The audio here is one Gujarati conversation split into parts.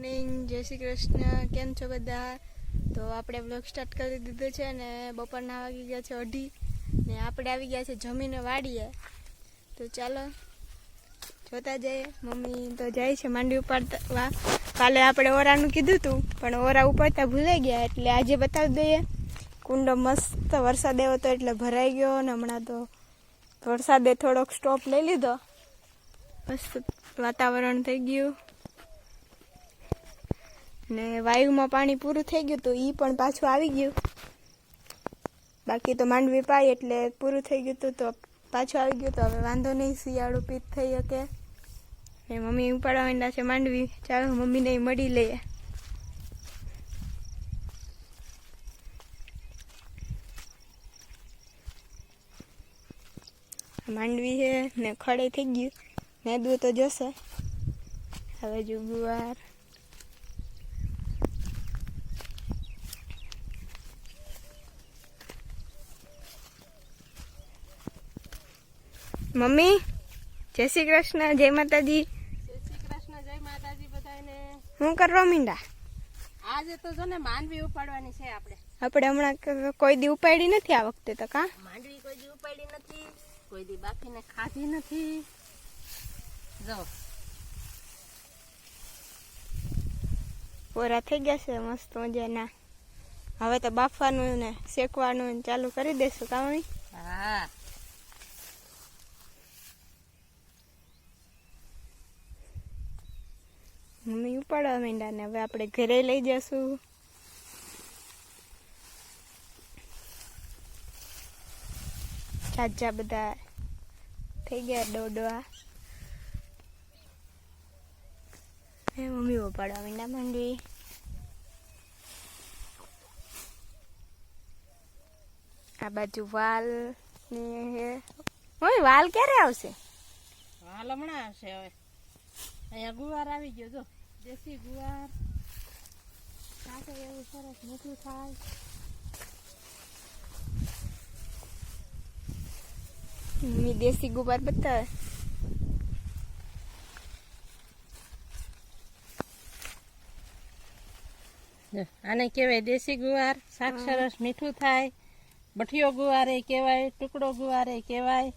મોર્નિંગ, જય શ્રી કૃષ્ણ. કેમ છો બધા? તો આપણે બ્લોગ સ્ટાર્ટ કરી દીધો છે ને બપોરના વાગી ગયા છે 2:30 ને આપણે આવી ગયા છે જમીને વાડીએ. તો ચાલો જોતા જઈએ. મમ્મી તો જાય છે માંડવી ઉપાડવા. કાલે આપણે ઓરાનું કીધું હતું પણ ઓરા ઉપાડતા ભૂલાઈ ગયા, એટલે આજે બતાવી દઈએ. કુંડો મસ્ત વરસાદ આવ્યો હતો એટલે ભરાઈ ગયો ને હમણાં તો વરસાદે થોડોક સ્ટોપ લઈ લીધો. મસ્ત વાતાવરણ થઈ ગયું ને વાયુમાં પાણી પૂરું થઈ ગયું તો એ પણ પાછું આવી ગયું. બાકી તો માંડવી પાઈ એટલે પૂરું થઈ ગયું હતું તો પાછું આવી ગયું. તો હવે વાંધો નહીં, શિયાળું પીત થઈ શકે. ને મમ્મી ઉપાડવા માંડ્યા છે માંડવી. ચાલો મમ્મીને મળી લઈએ. માંડવી છે ને ખડે થઈ ગયું, નેદવું તો જશે. હવે જો ગુવાર મમ્મી જય શ્રી કૃષ્ણ, જય માતાજી. જય શ્રી કૃષ્ણ, જય માતાજી બધાને. શું કરવા મીંડા? આજે તો જો ને માંડવી ઉપાડવાની છે આપણે. આપણે હમણાં કોઈ દી ઉપાડી નથી આ વખતે તો. કા માંડવી કોઈ દી ઉપાડી નથી, કોઈ દી બાફીને ખાધી નથી. જો ઓરા થઈ ગયા છે મસ્ત મજાના. હવે તો બાફવાનું ને શેકવાનું ચાલુ કરી દેશું. કા મમ્મી? હા, મમ્મી ઉપાડવા માંડ્યા ને હવે આપણે ઘરે લઈ જશું. ચાચા બધા થઈ ગયા ડોડવા. મમ્મી ઉપાડવા માંડ્યા માંડવી. આ બાજુ વાલ ને વાલ ક્યારે આવશે? હાલ હમણાં આવશે. હવે અહીંયા ગુવાર આવી ગયો, જો દેશી ગુવાર. સાથે એવું સરસ મીઠું થાય. મમ્મી દેશી ગુવાર બતાવે. આને કહેવાય દેશી ગુવાર. શાક સરસ મીઠું થાય. બઠિયો ગુવાર એ કહેવાય, ટુકડો ગુવાર એ કહેવાય.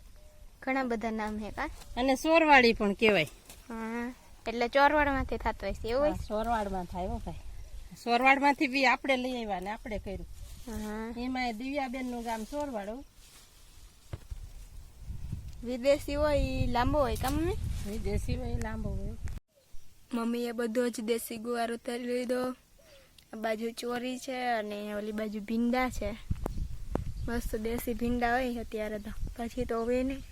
ઘણા બધા નામ છે. કા અને સોરવાળી પણ કહેવાય. હા, એટલે ચોરવાડમાંથી થતો હોય છે એવું હોય? સોરવાડમાં થાય હો ભાઈ. સોરવાડમાંથી બી આપણે લઈ આવ્યા ને આપણે કર્યું. હા, એમાં દિવ્યાબેન નું ગામ સોરવાડ. વિદેશી હોય ઈ લાંબો હોય. કા મમ્મી? વિદેશી હોય લાંબો હોય. મમ્મીએ બધો જ દેશી ગુવાર ઉતારી લીધો. આ બાજુ ચોરી છે અને ઓલી બાજુ ભીંડા છે. મસ્ત દેશી ભીંડા હોય અત્યારે તો. પછી તો હવે નહીં.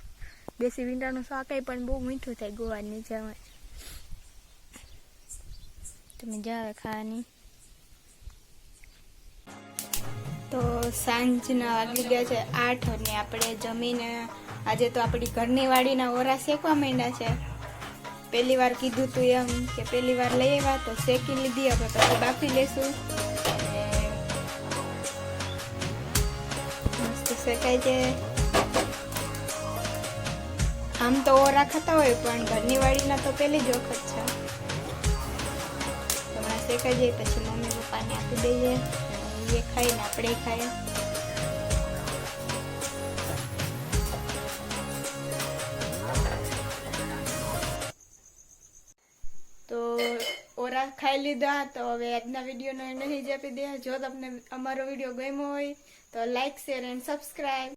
દેશી ભીંડાનું શાક પણ બહુ મીઠું થાય ગુવારની જેમ. તમે જાવે ખાવાની. તો સાંજના વાગી ગયા છે 8 અને આપણે જમીને આજે તો આપણી ઘરની વાડીના ઓરા શેકવા માંડ્યા છે. પહેલી વાર કીધું તું એમ કે પહેલી વાર લઈ આવ્યા તો શેકી લીધી. હવે પછી બાફી લેશું. મસ્ત શેકાય છે. આમ તો ઓરા ખાતા હોય પણ ઘરની વાડીના તો પહેલી જ વખત છે. હમણાં શેકાઈ જાય પછી મમ્મી પપ્પાને આપી દઈએ. એ ખાઈ ને આપણે ખાઈએ. તો ઓરા ખાઈ લીધા. તો હવે આજના વિડીયોનો નહીં જ આપી દે. જો તમને અમારો વિડીયો ગમ્યો હોય તો લાઈક, શેર એન્ડ સબસ્ક્રાઈબ.